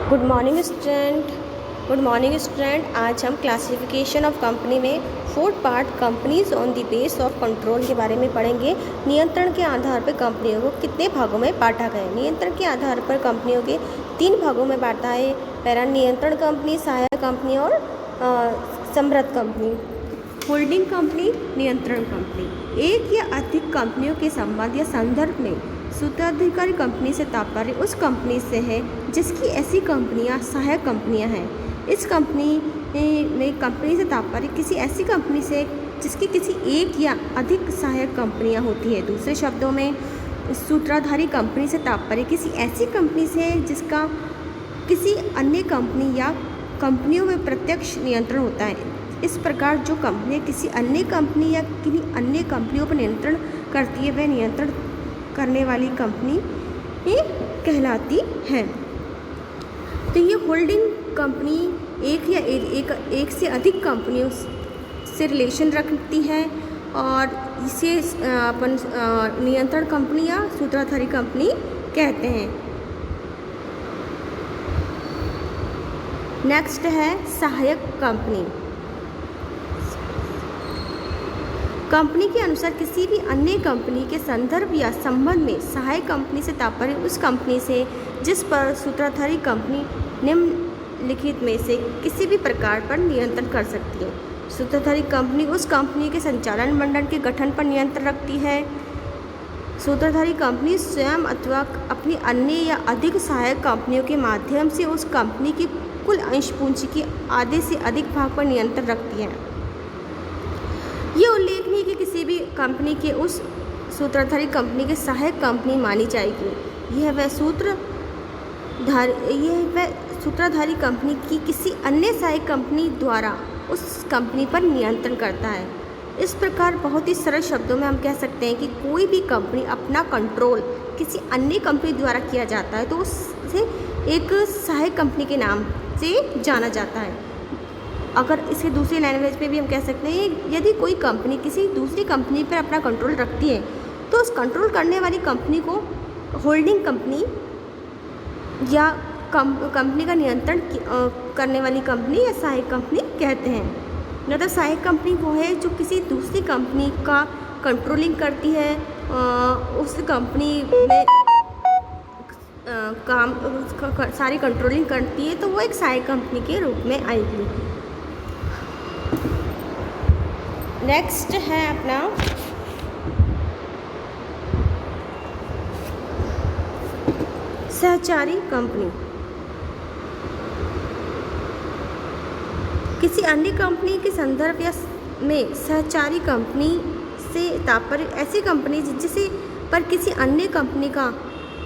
Good morning student. आज हम classification of company में fourth part companies on the base of control के बारे में पढ़ेंगे। नियंत्रण के आधार पर कंपनियों को कितने भागों में बांटा गया है। नियंत्रण के आधार पर कंपनियों के 3 भागों में बांटा है। पहला नियंत्रण कंपनी, सहायक कंपनी और समृद्ध कंपनी। होल्डिंग कंपनी, नियंत्रण कंपनी। एक या अधिक कंपनियों के संबंध या संदर्भ में सूत्राधिकारी कंपनी से तात्पर्य उस कंपनी से है जिसकी ऐसी कंपनियां सहायक कंपनियां हैं। इस कंपनी में कंपनी से तात्पर्य किसी ऐसी कंपनी से जिसकी किसी एक या अधिक सहायक कंपनियां होती है। दूसरे शब्दों में सूत्राधारी कंपनी से तात्पर्य किसी ऐसी कंपनी से जिसका किसी अन्य कंपनी या कंपनियों में प्रत्यक्ष नियंत्रण होता है। इस प्रकार जो कंपनी किसी अन्य कंपनी या किन्हीं अन्य कंपनियों पर नियंत्रण करती है वह नियंत्रण करने वाली कंपनी कहलाती है। तो ये होल्डिंग कंपनी एक से अधिक कंपनियों से रिलेशन रखती है और इसे अपन नियंत्रण कंपनी या सूत्राधारी कंपनी कहते हैं। नेक्स्ट है सहायक कंपनी। कंपनी के अनुसार किसी भी अन्य कंपनी के संदर्भ या संबंध में सहायक कंपनी से तात्पर्य उस कंपनी से जिस पर सूत्राधारी कंपनी निम्नलिखित में से किसी भी प्रकार पर नियंत्रण कर सकती है। सूत्राधारी कंपनी उस कंपनी के संचालन मंडल के गठन पर नियंत्रण रखती है। सूत्राधारी कंपनी स्वयं अथवा अपनी अन्य या अधिक सहायक कंपनियों के माध्यम से उस कंपनी की कुल अंश पूंजी की आधे से अधिक भाग पर नियंत्रण रखती है। ये उल्लेखनीय कि किसी भी कंपनी के उस सूत्रधारी कंपनी के सहायक कंपनी मानी जाएगी। यह वह सूत्रधारी कंपनी की किसी अन्य सहायक कंपनी द्वारा उस कंपनी पर नियंत्रण करता है। इस प्रकार बहुत ही सरल शब्दों में हम कह सकते हैं कि कोई भी कंपनी अपना कंट्रोल किसी अन्य कंपनी द्वारा किया जाता है तो उसे एक सहायक कंपनी के नाम से जाना जाता है। अगर इसे दूसरी लैंग्वेज में भी हम कह सकते हैं यदि कोई कंपनी किसी दूसरी कंपनी पर अपना कंट्रोल रखती है तो उस कंट्रोल करने वाली कंपनी को होल्डिंग कंपनी या कंपनी का नियंत्रण करने वाली कंपनी या सहायक कंपनी कहते हैं। मतलब सहायक कंपनी वो है जो किसी दूसरी कंपनी का कंट्रोलिंग करती है, उस कंपनी में सारी कंट्रोलिंग करती है तो वो एक सहायक कंपनी के रूप में आएगी। नेक्स्ट है अपना सहचारी कंपनी। किसी अन्य कंपनी के संदर्भ या में सहचारी कंपनी से तात्पर्य ऐसी कंपनी जिसे पर किसी अन्य कंपनी का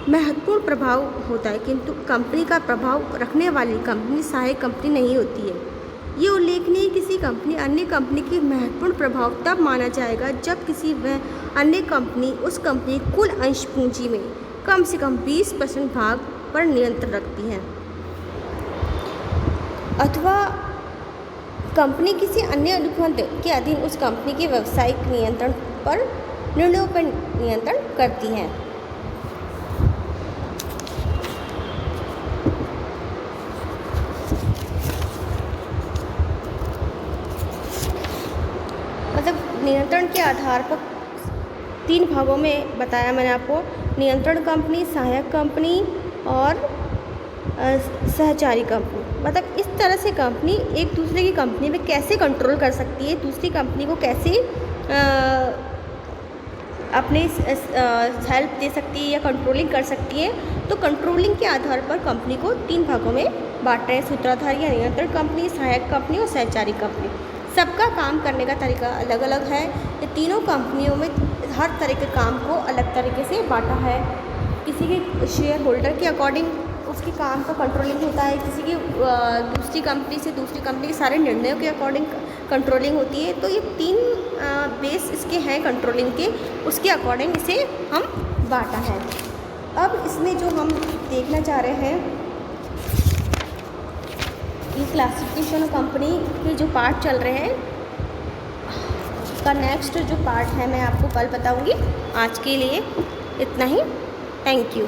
महत्वपूर्ण प्रभाव होता है किंतु कंपनी का प्रभाव रखने वाली कंपनी सहायक कंपनी नहीं होती है। ये उल्लेखनीय किसी कंपनी अन्य कंपनी की महत्वपूर्ण प्रभाव तब माना जाएगा जब किसी वह अन्य कंपनी उस कंपनी कुल अंश पूंजी में कम से कम 20% भाग पर नियंत्रण रखती है अथवा कंपनी किसी अन्य अनुबंध के अधीन उस कंपनी के व्यावसायिक नियंत्रण पर निर्णयों पर नियंत्रण करती है। नियंत्रण के आधार पर 3 भागों में बताया मैंने आपको, नियंत्रण कंपनी, सहायक कंपनी और सहचारी कंपनी। मतलब इस तरह से कंपनी एक दूसरे की कंपनी में कैसे कंट्रोल कर सकती है, दूसरी कंपनी को कैसे अपने हेल्प दे सकती है या कंट्रोलिंग कर सकती है। तो कंट्रोलिंग के आधार पर कंपनी को 3 भागों में बांटा है, सूत्राधारी या नियंत्रण कंपनी, सहायक कंपनी और सहचारी कंपनी। सबका काम करने का तरीका अलग अलग है। ये तीनों कंपनियों में हर तरह के काम को अलग तरीके से बांटा है। किसी के शेयर होल्डर के अकॉर्डिंग उसके काम का कंट्रोलिंग होता है, किसी की दूसरी कंपनी से दूसरी कंपनी के सारे निर्णयों के अकॉर्डिंग कंट्रोलिंग होती है। तो ये 3 बेस इसके हैं कंट्रोलिंग के, उसके अकॉर्डिंग इसे हम बांटा है। अब इसमें जो हम देखना चाह रहे हैं ये क्लासिफिकेशन कंपनी के जो पार्ट चल रहे हैं का नेक्स्ट जो पार्ट है मैं आपको कल बताऊंगी। आज के लिए इतना ही। Thank you.